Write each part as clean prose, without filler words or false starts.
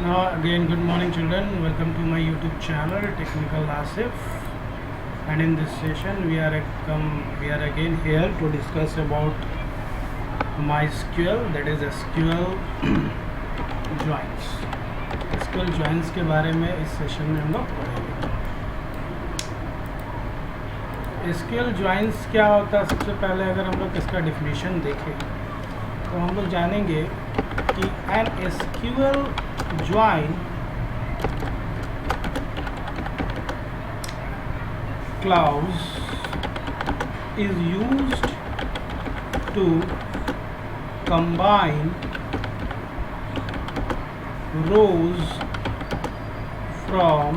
Now again, good morning children. Welcome to my YouTube channel Technical Asif. And in this session, we are again here to discuss about MySQL, that is SQL joins. SQL joins के बारे में इस session में हम लोग पढ़ेंगे. SQL joins क्या होता है? सबसे पहले अगर हम लोग इसका डिफिनीशन देखें तो हम लोग जानेंगे कि an SQL join clause is used to combine rows from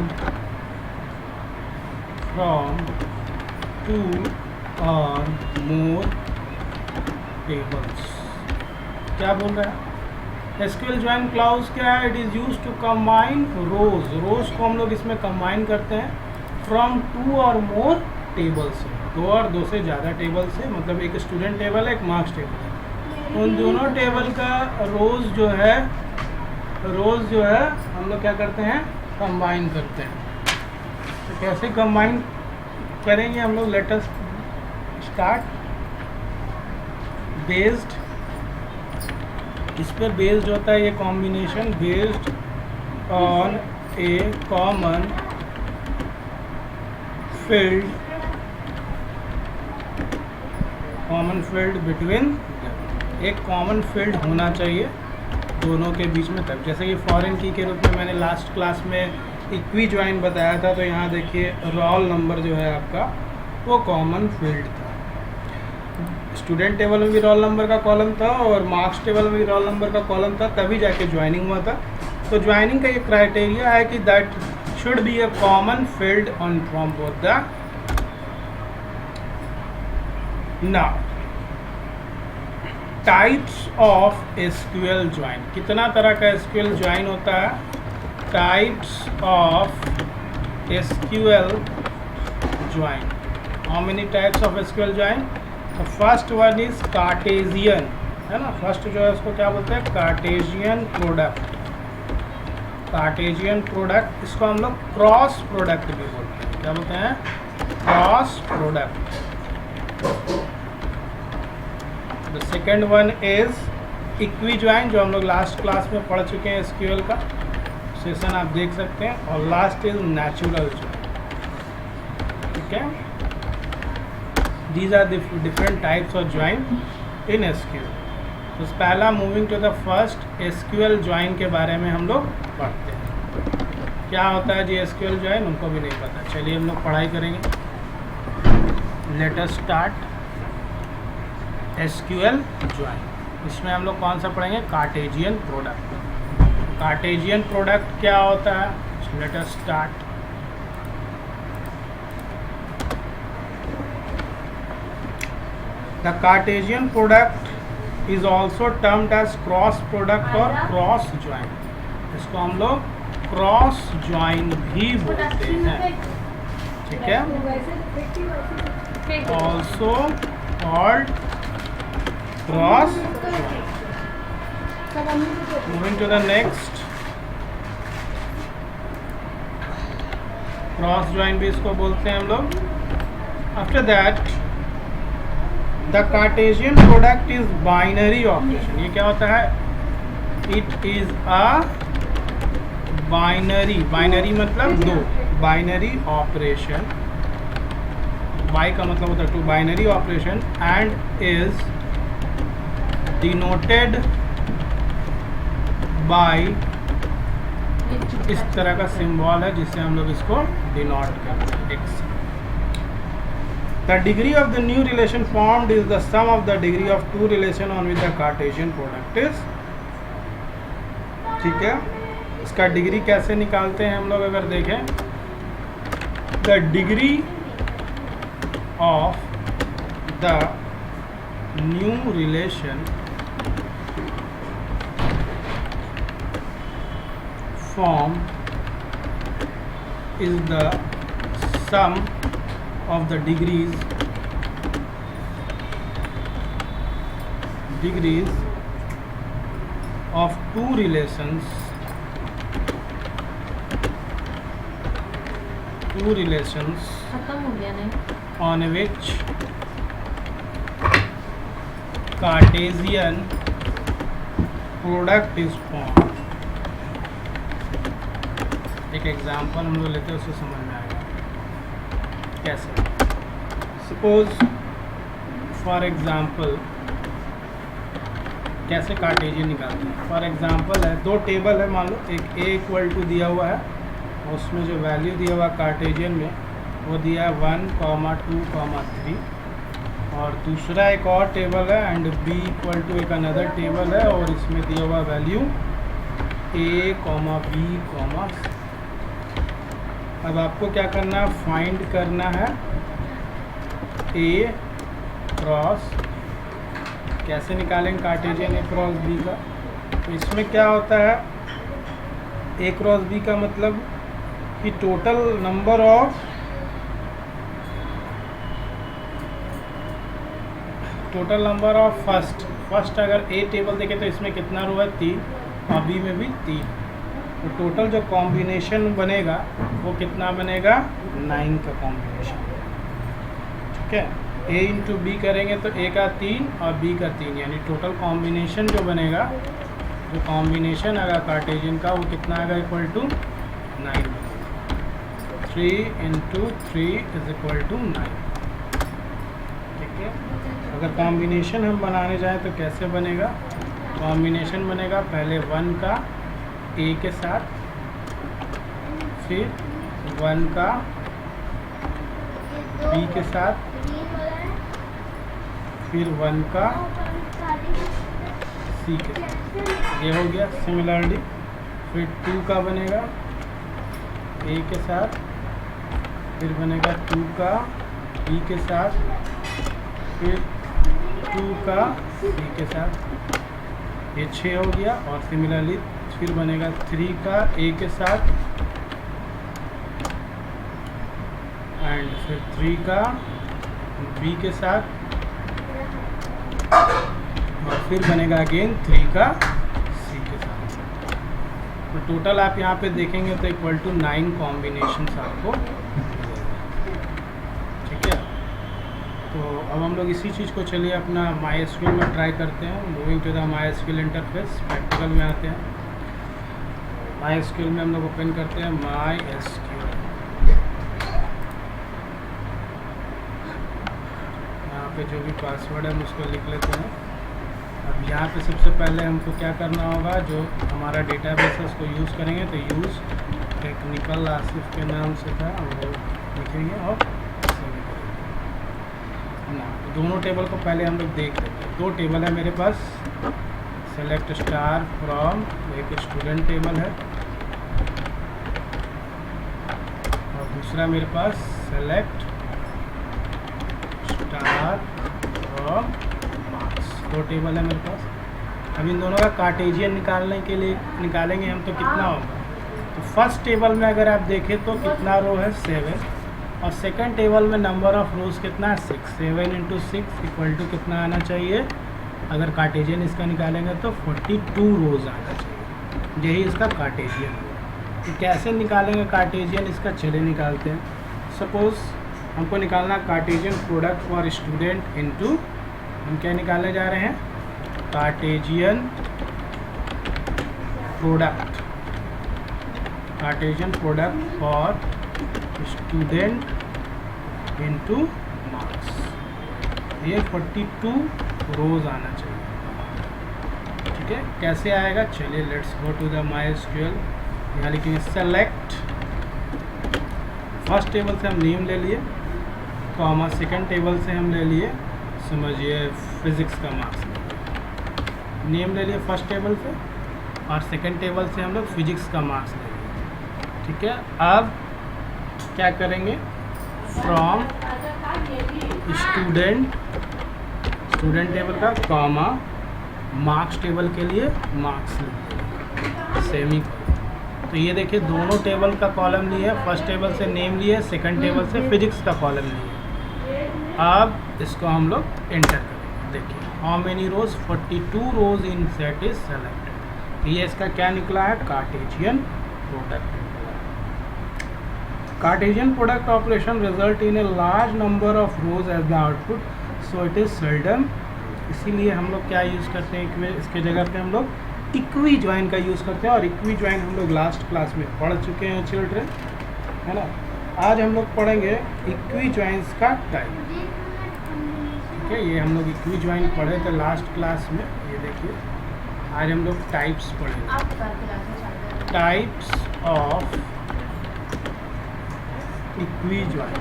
two or more tables. क्या बोल रहा है? SQL join clause क्या है? It is use to combine rows को हम लोग इसमें कंबाइन करते हैं फ्रॉम टू और मोर टेबल से, दो और दो से ज़्यादा टेबल से. मतलब एक स्टूडेंट टेबल है, एक मार्क्स टेबल है. उन दोनों टेबल का रोज जो है हम लोग क्या करते हैं? कंबाइन करते हैं. तो कैसे कंबाइन करेंगे हम लोग? Let us start. बेस्ड, इस पर बेस्ड होता है ये combination, based on A common field between. एक कॉमन फील्ड होना चाहिए दोनों के बीच में. तब जैसे कि फॉरेन की के रूप में मैंने लास्ट क्लास में इक्वी ज्वाइन बताया था, तो यहाँ देखिए रोल नंबर जो है आपका वो कॉमन फील्ड था. स्टूडेंट टेबल में भी रोल नंबर का कॉलम था और मार्क्स टेबल में भी रोल नंबर का कॉलम था, तभी जाके ज्वाइनिंग हुआ था. तो ज्वाइनिंग का ये क्राइटेरिया है कि that should be a common field on from both the. Now types of SQL join. कितना तरह का एसक्यूएल ज्वाइन होता है? Types of SQL join. How many types of SQL join? तो फर्स्ट वन इज कार्टेशियन, है ना. First जो है उसको क्या बोलते हैं? Cartesian product. कार्टेशियन प्रोडक्ट, इसको हम लोग क्रॉस प्रोडक्ट भी बोलते हैं. क्या बोलते हैं? Cross product. The second one is equi join, जो हम लोग लास्ट क्लास में पढ़ चुके हैं. एसक्यूएल का सेशन आप देख सकते हैं. और लास्ट इज नेचुरल ज्वाइन. ठीक है. These are the different types of join in SQL. तो पहला moving to the first SQL join के बारे में हम लोग पढ़ते हैं. क्या होता है जी SQL join? उनको भी नहीं पता. चलिए हम लोग पढ़ाई करेंगे. Let us start. SQL join, इसमें हम लोग कौन सा पढ़ेंगे? Cartesian product. कार्टेशियन प्रोडक्ट क्या होता है? Let us start. The Cartesian product is also termed as cross product or cross join. इसको हम लोग क्रॉस ज्वाइन भी बोलते हैं. ठीक है. Also called cross. Moving to the next. Cross join भी इसको बोलते हैं हम लोग. After that the Cartesian product is binary operation. ये क्या होता है? इट इज अ बाइनरी मतलब दो. Binary operation. बाई का मतलब होता है two. Binary operation and is denoted by, इस तरह का सिंबल है जिससे हम लोग इसको डिनोट करते हैं. X. The degree of the new relation formed is the sum of the degree of two relation on which the Cartesian product is. ठीक है. इसका डिग्री कैसे निकालते हैं हम लोग? अगर देखें, the degree of the new relation formed is the sum of the degrees of two relations two relations खत्म हो गया नहीं। on which Cartesian product is formed। एक एग्जांपल हम लोग लेते हैं, उससे समझ में आएगा कैसे। सपोज फॉर एग्जांपल कैसे कार्टेशियन निकालते हैं। फॉर एग्जांपल है, दो टेबल है, मान लो एक a इक्वल टू दिया हुआ है, उसमें जो वैल्यू दिया हुआ कार्टेशियन में वो दिया है 1, 2, 3, और दूसरा एक और टेबल है एंड b इक्वल टू एक अनदर टेबल है और इसमें दिया हुआ वैल्यू a, b, c। अब आपको क्या करना है, फाइंड करना है a क्रॉस, कैसे निकालेंगे कार्टेशियन a क्रॉस b का। तो इसमें क्या होता है, a क्रॉस b का मतलब कि टोटल नंबर ऑफ फर्स्ट अगर ए टेबल देखें तो इसमें कितना रो है, 3, और बी में भी 3। तो टोटल जो कॉम्बिनेशन बनेगा वो कितना बनेगा, 9 का कॉम्बिनेशन। ठीक है, ए इंटू बी करेंगे तो ए का 3 और बी का 3, यानी टोटल कॉम्बिनेशन जो बनेगा, जो कॉम्बिनेशन आएगा कार्टेशियन का वो कितना आएगा, equal to 9। 3 into 3 is equal to 9। ठीक है, अगर कॉम्बिनेशन हम बनाने जाएं तो कैसे बनेगा, कॉम्बिनेशन बनेगा पहले 1 का a के साथ, फिर 1 का b के साथ, फिर 1 का c के साथ, ये हो गया सिमिलरली। फिर 2 का बनेगा a के साथ, फिर बनेगा 2 का b के साथ, फिर 2 का c के साथ, ये 6 हो गया। और सिमिलरली फिर बनेगा 3 का a के साथ एंड फिर 3 का b के साथ, और फिर बनेगा अगेन 3 का c के साथ। तो टोटल आप यहाँ पे देखेंगे तो इक्वल टू 9 कॉम्बिनेशंस आपको। ठीक है, तो अब हम लोग इसी चीज़ को चलिए अपना MySQL में ट्राई करते हैं। Moving to the MySQL interface, practical में आते हैं। MySQL में हम लोग ओपन करते हैं MySQL। यहाँ पे जो भी पासवर्ड है हम उसको लिख लेते हैं। अब यहाँ पे सबसे पहले हमको क्या करना होगा, जो हमारा डेटाबेस है उसको यूज़ करेंगे, तो यूज़ टेक्निकल आसिफ के नाम से था, हम वो लिखेंगे और ना। दोनों टेबल को पहले हम लोग देख लेते हैं। दो टेबल है मेरे पास, सेलेक्ट स्टार फ्रॉम, एक स्टूडेंट टेबल है और दूसरा मेरे पास सेलेक्ट स्टार फ्रॉम मार्क्स। दो टेबल है मेरे पास। अब इन दोनों का कार्टेशियन निकालने के लिए निकालेंगे हम, तो कितना होगा, तो फर्स्ट टेबल में अगर आप देखें तो कितना रो है, 7, और सेकंड टेबल में नंबर ऑफ रोज कितना है, 6। 7 इंटू 6 इक्वल टू कितना आना चाहिए, अगर कार्टेशियन इसका निकालेंगे तो 42 रोज आना चाहिए। यही इसका कार्टेशियन है। तो कैसे निकालेंगे कार्टेशियन इसका, चले निकालते हैं। सपोज हमको निकालना Cartesian product for student into, हम क्या निकालने जा रहे हैं, Cartesian product for student into marks. ये 42 रोज आना चाहिए। ठीक है, कैसे आएगा, चलिए let's go to the MySQL। यहाँ लिखेंगे सेलेक्ट, फर्स्ट टेबल से हम नेम ले लिए, कॉमा सेकंड टेबल से हम ले लिए, समझिए फिजिक्स का मार्क्स। नेम ले लिए फर्स्ट टेबल से और सेकंड टेबल से हम लोग फिजिक्स का मार्क्स ले लिए। ठीक है, अब क्या करेंगे, फ्रॉम स्टूडेंट टेबल का कॉमा मार्क्स टेबल के लिए मार्क्स सेमी। तो ये देखिए दोनों टेबल का कॉलम लिए, फर्स्ट टेबल से नेम लिए, सेकंड टेबल से फिजिक्स का कॉलम लिए। अब इसको हम लोग एंटर करेंगे। देखिए how many rows, 42 rows in set is selected. ये इसका क्या निकला है, Cartesian product. Cartesian product operation result in a large number of rows as the output, so it is seldom. इसीलिए हम लोग क्या यूज़ करते हैं, इसके जगह पे हम लोग इक्वी ज्वाइन का यूज़ करते हैं। और इक्वी ज्वाइन हम लोग लास्ट क्लास में पढ़ चुके हैं चिल्ड्रन, है ना। आज हम लोग पढ़ेंगे इक्वी ज्वाइंस का टाइप। ठीक है, ये हम लोग इक्वी ज्वाइन पढ़े थे लास्ट क्लास में। ये देखिए आज हम लोग टाइप्स पढ़ेंगे, types of equi join,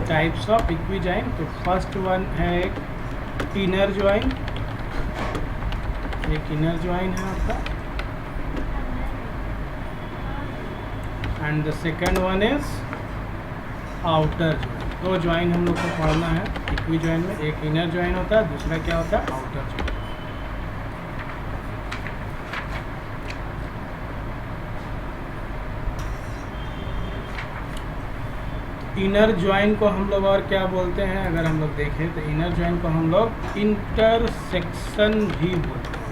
types of equi join. तो फर्स्ट वन है एक इनर ज्वाइन, एक इनर ज्वाइन है आपका, and the second one is outer join. दो ज्वाइन हम लोग को पढ़ना है इक्वी ज्वाइन में, एक इनर ज्वाइन होता है, दूसरा क्या होता है, आउटर ज्वाइन। इनर ज्वाइन को हम लोग और क्या बोलते हैं, अगर हम लोग देखें तो इनर ज्वाइन को हम लोग इंटरसेक्शन भी बोलते हैं।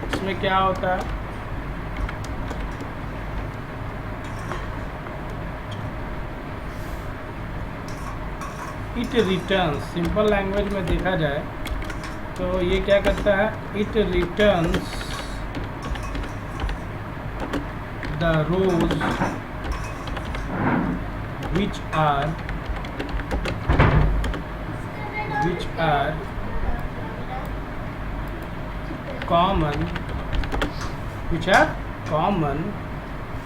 इसमें क्या होता है, इट रिटर्न्स, सिंपल लैंग्वेज में देखा जाए तो ये क्या करता है, it returns the rows which are common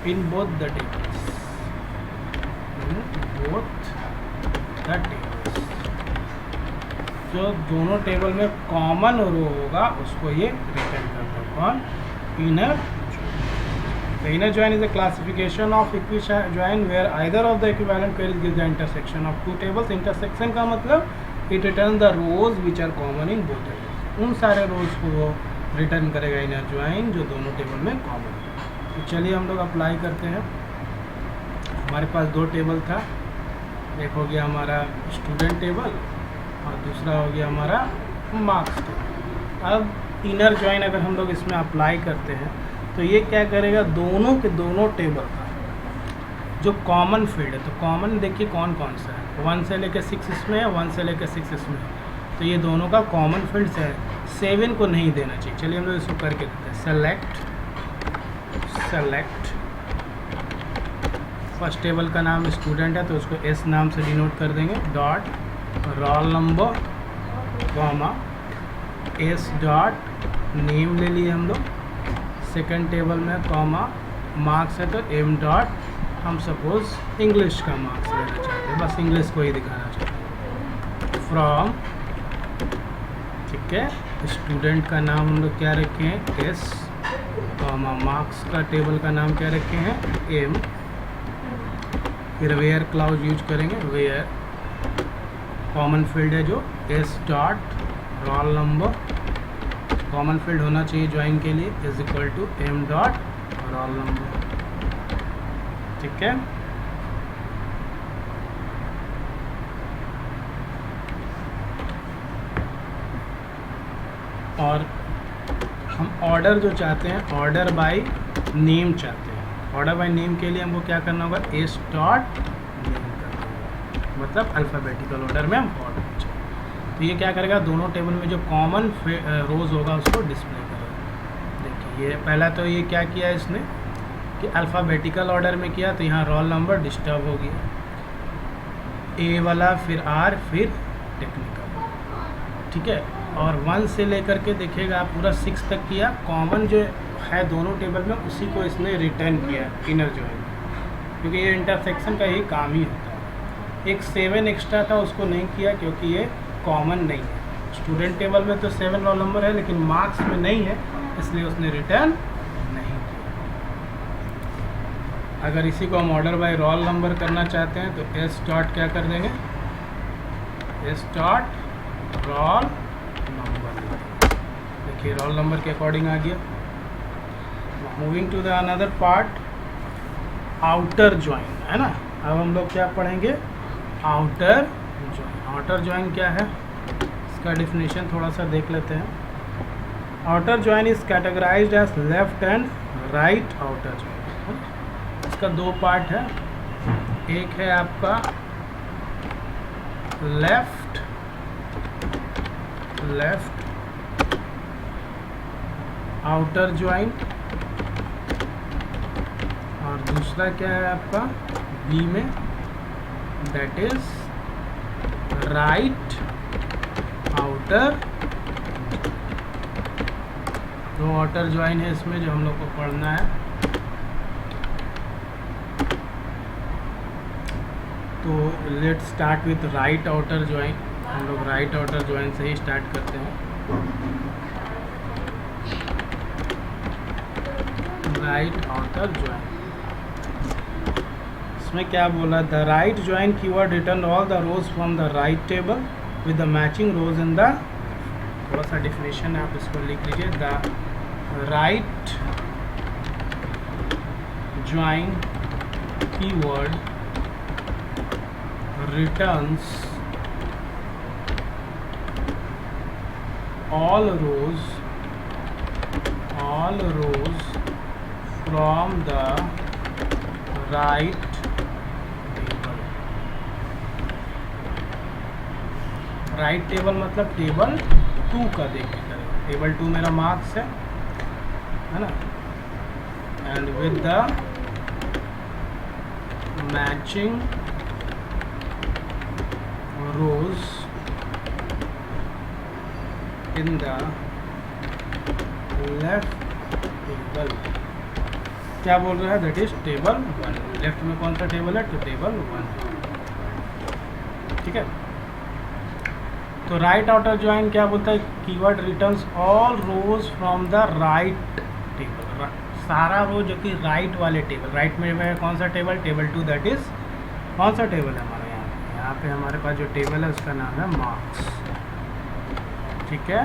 in both the tables, जो दोनों टेबल में कॉमन रो होगा उसको ये रिटर्न करता है। कौन, inner. The inner join is a classification of equijoin where either of the equivalent queries gives the intersection of two tables. Intersection का मतलब it returns the rows which are common in both tables. उन सारे रोज को वो return करेगा inner join जो दोनों table में कॉमन है। तो चलिए हम लोग अप्लाई करते हैं। हमारे पास दो टेबल था, एक हो गया हमारा स्टूडेंट टेबल और दूसरा हो गया हमारा मार्क्स टेबल। अब इनर ज्वाइन अगर हम लोग इसमें अप्लाई करते हैं तो ये क्या करेगा, दोनों के दोनों टेबल का जो कॉमन फील्ड है, तो कॉमन देखिए कौन कौन सा है, 1 से लेकर 6 इसमें है, 1 से लेकर 6 इसमें है, तो ये दोनों का कॉमन फील्ड है। 7 को नहीं देना चाहिए। चलिए हम लोग इसको करके देते हैं। सेलेक्ट फर्स्ट टेबल का नाम स्टूडेंट है तो उसको एस नाम से डिनोट कर देंगे, dot roll number comma S dot name ले लिए हम लोग। सेकंड टेबल में कॉमा मार्क्स है तो एम डॉट, हम सपोज इंग्लिश का मार्क्स लेना चाहते हैं, बस इंग्लिश को ही दिखाना चाहते हैं। फ्रॉम, ठीक है, स्टूडेंट का नाम हम लोग क्या रखे हैं, एस, कॉमा मार्क्स का टेबल का नाम क्या रखे हैं, एम। फिर वेयर क्लाउज यूज करेंगे, वेयर कॉमन फील्ड है जो S dot roll number, common field होना चाहिए ज्वाइन के लिए, is equal to M dot roll number. ठीक है, और हम ऑर्डर जो चाहते हैं, ऑर्डर बाय नेम चाहते हैं। ऑर्डर बाय नेम के लिए हमको क्या करना होगा, एस डॉट नेम करना होगा, मतलब अल्फ़ाबेटिकल ऑर्डर में हम ऑर्डर चाहिए। तो ये क्या करेगा, दोनों टेबल में जो कॉमन रोज होगा उसको डिस्प्ले करेगा। देखिए ये पहला तो ये क्या किया इसने कि अल्फ़ाबेटिकल ऑर्डर में किया, तो यहाँ रोल नंबर डिस्टर्ब हो गया, ए वाला, फिर आर, फिर टेक्निकल। ठीक है, और 1 से लेकर के देखिएगा आप पूरा 6 तक किया, कॉमन जो है दोनों टेबल में उसी को इसने रिटर्न किया इनर ज्वाइन, क्योंकि ये इंटरसेक्शन का ही काम ही होता है। एक 7 एक्स्ट्रा था उसको नहीं किया क्योंकि ये कॉमन नहीं है। स्टूडेंट टेबल में तो 7 रोल नंबर है लेकिन मार्क्स में नहीं है, इसलिए उसने रिटर्न नहीं किया। अगर इसी को हम ऑर्डर बाय रोल नंबर करना चाहते हैं तो एस डॉट क्या कर देंगे, एस डॉट रोल नंबर। देखिए रोल नंबर के अकॉर्डिंग आ गया। Moving to the another part, outer join, है ना। अब हम लोग क्या पढ़ेंगे, आउटर ज्वाइन। आउटर ज्वाइन क्या है, इसका डिफिनेशन थोड़ा सा देख लेते हैं। Outer join is categorized as left and right outer join. इसका दो पार्ट है, एक है आपका लेफ्ट आउटर ज्वाइन और दूसरा क्या है आपका बी में, दैट इज राइट आउटर। दो आउटर ज्वाइन है इसमें जो हम लोग को पढ़ना है। तो let's start with right outer join. हम लोग राइट आउटर ज्वाइन से ही स्टार्ट करते हैं। राइट आउटर ज्वाइन, इसमें क्या बोला, the right join keyword return all the rows from the right table with the matching rows in the, थोड़ा सा डिफिनेशन है आप इसको लिख लीजिए। The right join keyword returns all rows from the right table। Right table मतलब table 2 का देख के करेगा। टेबल 2 मेरा मार्क्स है ना, and with the matching rows in the left table। क्या बोल रहा है, दैट इज टेबल 1। लेफ्ट में कौन सा टेबल है, तो टेबल 1। ठीक है, तो राइट आउटर ज्वाइन क्या बोलता है, keyword returns all rows from the right table. सारा रो जो कि राइट वाले टेबल, राइट में कौन सा टेबल, टेबल 2, दैट इज कौन सा टेबल है हमारा, यहाँ पे हमारे पास जो टेबल है उसका नाम है मार्क्स। ठीक है,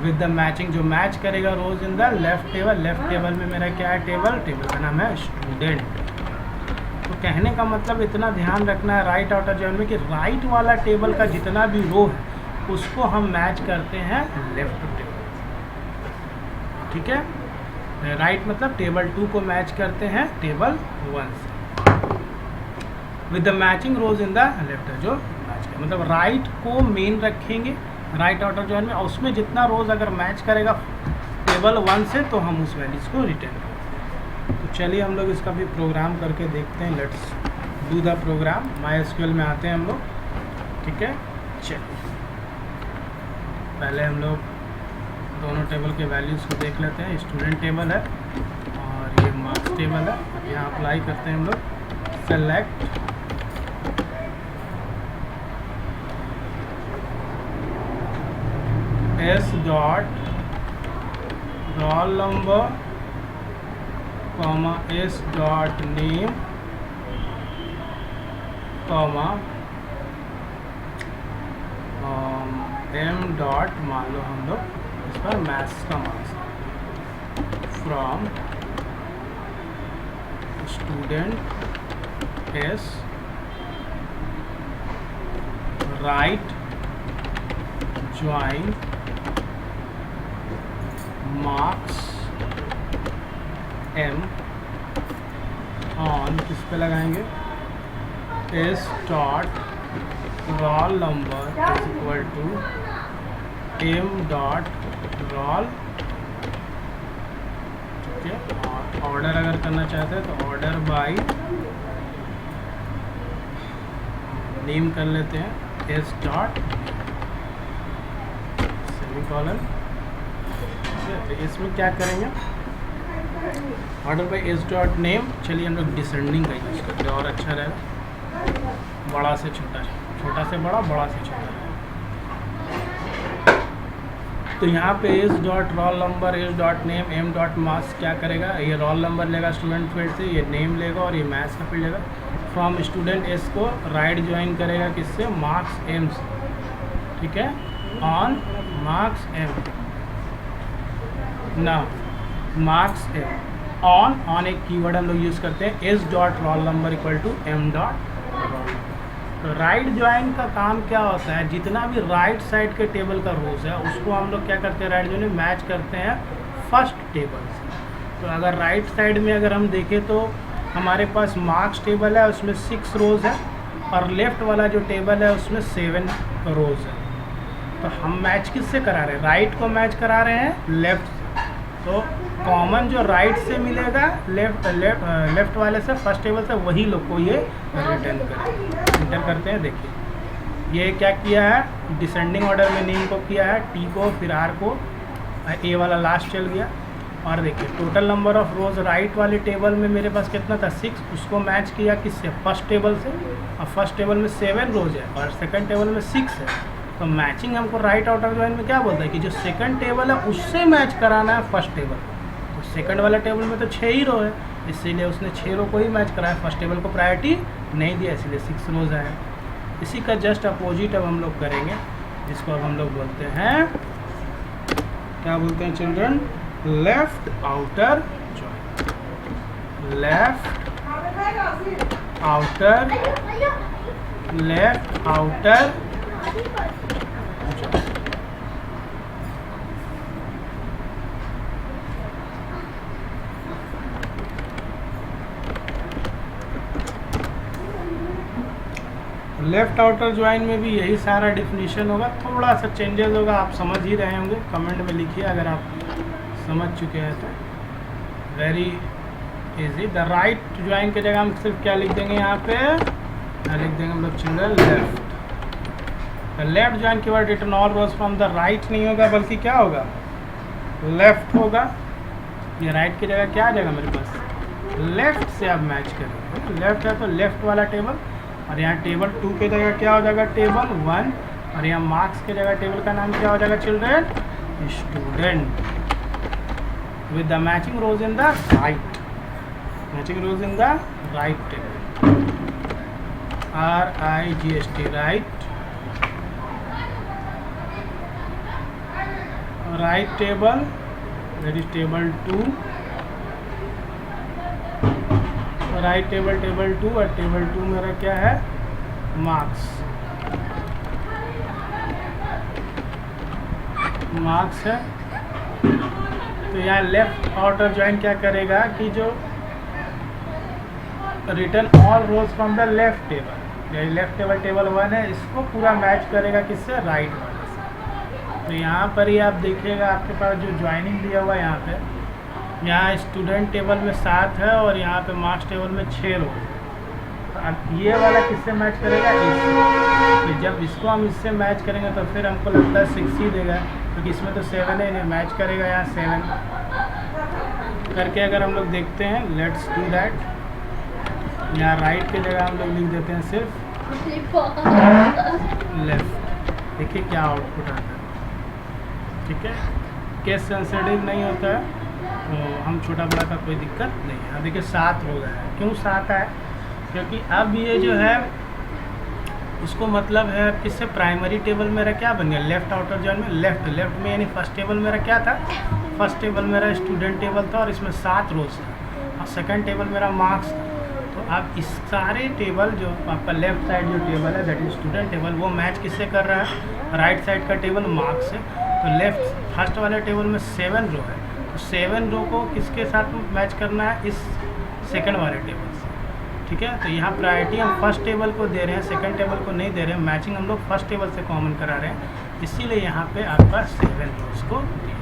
विद द मैचिंग, जो मैच करेगा rows in the left table. Left table में मेरा क्या है, टेबल का नाम है स्टूडेंट। तो कहने का मतलब इतना ध्यान रखना है राइट आउटर ज्वाइन में कि राइट वाला टेबल का जितना भी रो है उसको हम मैच करते हैं लेफ्ट टेबल। ठीक है, राइट मतलब टेबल 2 को मैच करते हैं टेबल 1 से with the matching rows in the left, जो मैच कर मतलब राइट को मेन रखेंगे राइट आउटर ज्वाइन में, और उसमें जितना रोज अगर मैच करेगा टेबल 1 से तो हम उस वैल्यूज को रिटर्न करेंगे। तो चलिए हम लोग इसका भी प्रोग्राम करके देखते हैं। Let's do the program. MySQL में आते हैं हम लोग। ठीक है, चलिए पहले हम लोग दोनों टेबल के वैल्यूज़ को देख लेते हैं। स्टूडेंट टेबल है और ये मार्क्स टेबल है। अब यहाँ अप्लाई करते हैं हम लोग। Select S dot roll number comma S dot name comma M dot, मान लो हम लोग इस पर मैथ्स का marks from student S right join marks M on, किस पे लगाएंगे, S dot roll number is equal to M dot roll. ठीक है, और ऑर्डर अगर करना चाहते हैं तो ऑर्डर बाय नेम कर लेते हैं S डॉट सेमीकोलन। तो इसमें क्या करेंगे, order by S dot name. चलिए हम लोग डिसेंडिंग का यूज़ करते हैं और अच्छा रहेगा, बड़ा से छोटा, छोटा से बड़ा, बड़ा से छोटा रहेगा। तो यहाँ पे S dot roll number, S dot name, M dot marks क्या करेगा, ये रोल नंबर लेगा स्टूडेंट फील्ड से, ये नेम लेगा और ये मैथ्स का फील्ड लेगा। फ्रॉम स्टूडेंट एस को राइट ज्वाइन करेगा किससे, मार्क्स एम से। ठीक है, ऑन मार्क्स एम ना मार्क्स एम ऑन एक कीवर्ड हम लोग यूज़ करते हैं, S dot roll number equal to M dot roll. तो राइट ज्वाइन का काम क्या होता है, जितना भी राइट साइड के टेबल का रोज है उसको हम लोग क्या करते हैं, राइट ज्वाइन में मैच करते हैं फर्स्ट टेबल से। तो अगर राइट साइड में अगर हम देखें तो हमारे पास मार्क्स टेबल है, उसमें 6 रोज़ है, और लेफ़्ट वाला जो टेबल है उसमें 7 रोज़ है। तो हम मैच किससे करा रहे हैं? राइट को मैच करा रहे हैं लेफ़्ट से। तो कॉमन जो राइट से मिलेगा लेफ़्ट वाले से, फर्स्ट टेबल से, वही लोग को ये रिटर्न करें। इंटर करते हैं, देखिए ये क्या किया है, डिसेंडिंग ऑर्डर में नेम को किया है, टी को, फिर आर को, ए वाला लास्ट चल गया। और देखिए total number of rows right वाले टेबल में मेरे पास कितना था, 6, उसको मैच किया किससे, फर्स्ट टेबल से। और फर्स्ट टेबल में 7 रोज़ है और सेकंड टेबल में 6 है। तो मैचिंग हमको राइट आउटर जॉइन में क्या बोलता है कि जो सेकंड टेबल है उससे मैच कराना है फर्स्ट टेबल। तो सेकंड वाला टेबल में तो 6 ही रो है, इसीलिए उसने 6 रो को ही मैच कराया, फर्स्ट टेबल को प्रायोरिटी नहीं दिया, इसलिए 6 रोज़ आया। इसी का जस्ट अपोजिट अब हम लोग करेंगे, जिसको अब हम लोग बोलते हैं, क्या बोलते हैं children, left outer join. Left outer, left outer left outer join में भी यही सारा डिफिनीशन होगा, थोड़ा सा चेंजेस होगा, आप समझ ही रहे होंगे। कमेंट में लिखिए अगर आप समझ चुके हैं तो। Very easy. The right join की जगह हम सिर्फ क्या लिख देंगे, यहाँ पे लिख देंगे हम लोग चिल्ड्रन लेफ्ट। लेफ्ट ज्वाइन के बाद return all rows from the right नहीं होगा, बल्कि क्या होगा, लेफ्ट होगा। ये राइट की जगह क्या आ जाएगा मेरे पास, लेफ्ट से आप मैच करेंगे। लेफ्ट है तो लेफ्ट वाला टेबल, और यहाँ टेबल 2 की जगह क्या हो जाएगा, टेबल 1, और यहाँ मार्क्स की जगह टेबल का नाम क्या हो जाएगा children, student, with the matching rows in the right, matching rows in the right table, RIGHT right, right table, that is table 2, right table table 2, और टेबल 2 मेरा क्या है, मार्क्स, मार्क्स है। तो यहाँ लेफ्ट आउटर ज्वाइन क्या करेगा कि जो return all rows from the left table, ये लेफ्ट टेबल टेबल 1 है, इसको पूरा मैच करेगा किससे, राइट वाले से। तो यहाँ पर ही आप देखिएगा आपके पास जो ज्वाइनिंग दिया हुआ है यहाँ पे, यहाँ स्टूडेंट टेबल में 7 है और यहाँ पे मार्क्स टेबल में 6 रो है। अब ये वाला किससे मैच करेगा, इससे। तो जब इसको हम इससे मैच करेंगे तो फिर हमको लगता है 6 ही देगा, क्योंकि इसमें तो 7 है, इन्हें मैच करेगा यहाँ 7 करके। अगर हम लोग देखते हैं, लेट्स डू दैट। यहाँ राइट की जगह हम लोग लिख देते हैं सिर्फ लेफ्ट। देखिए क्या आउटपुट आता है, ठीक है। केस सेंसिटिव नहीं होता है तो हम छोटा बड़ा का कोई दिक्कत नहीं है। अब देखिए 7 हो गया है, क्यों 7 है, क्योंकि अब ये जो है उसको मतलब है किससे, प्राइमरी टेबल मेरा क्या बन गया, लेफ्ट आउटर जॉइन में लेफ्ट, लेफ्ट में यानी फर्स्ट टेबल मेरा क्या था, फर्स्ट टेबल मेरा स्टूडेंट टेबल था और इसमें 7 रोज था, और सेकंड टेबल मेरा मार्क्स था। तो अब इस सारे टेबल जो आपका लेफ्ट साइड जो टेबल है दैट इज स्टूडेंट टेबल, वो मैच किससे कर रहा है, राइट साइड का टेबल मार्क्स से। तो लेफ्ट फर्स्ट वाले टेबल में 7 रो है, तो 7 रो को किसके साथ मैच करना है, इस सेकंड वाले टेबल से, ठीक है। तो यहाँ प्रायोरिटी हम फर्स्ट टेबल को दे रहे हैं, सेकंड टेबल को नहीं दे रहे हैं, मैचिंग हम लोग फर्स्ट टेबल से कॉमन करा रहे हैं, इसीलिए यहाँ पे आपका 7 रोज को दिया।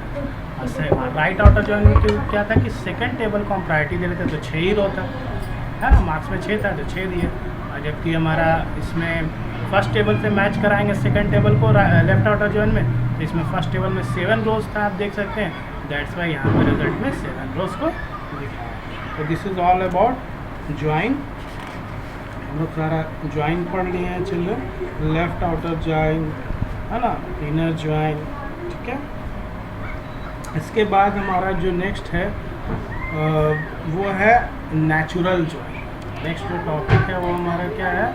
और राइट आउटर जॉइन में क्या था कि सेकंड टेबल को हम प्रायोरिटी दे रहे थे, तो 6 ही रो था, है ना, मार्क्स में 6 था तो 6 दिए। और जबकि हमारा इसमें फर्स्ट टेबल से मैच कराएंगे सेकंड टेबल को लेफ्ट आउटर जॉइन में, तो इसमें फर्स्ट टेबल में 7 रोज था, आप देख सकते हैं, दैट्स वाई यहाँ पर रिजल्ट में 7 रोज को दिखाया। तो this is all about join. हम लोग सारा ज्वाइन पढ़ लिए हैं चिल्ड्रन, लेफ्ट आउटर ज्वाइन, है ना, इनर ज्वाइन, ठीक है। इसके बाद हमारा जो नेक्स्ट है वो है नेचुरल ज्वाइन। नेक्स्ट जो टॉपिक है वो हमारा क्या है,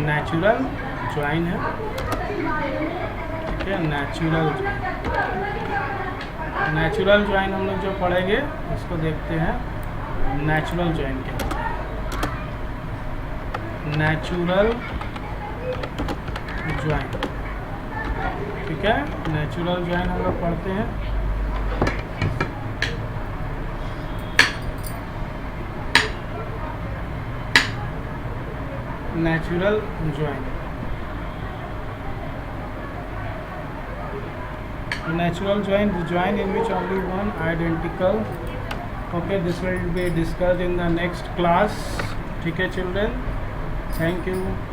नेचुरल ज्वाइन है, ठीक है। नेचुरल ज्वाइन हम लोग जो पढ़ेंगे उसको देखते हैं, नेचुरल ज्वाइन क्या होता है। नेचुरल ज्वाइन, ठीक है, नेचुरल ज्वाइन हम लोग पढ़ते हैं। natural join. A natural join, the join in which only one identical. Okay, this will be discussed in the next class. ठीक है children, thank you.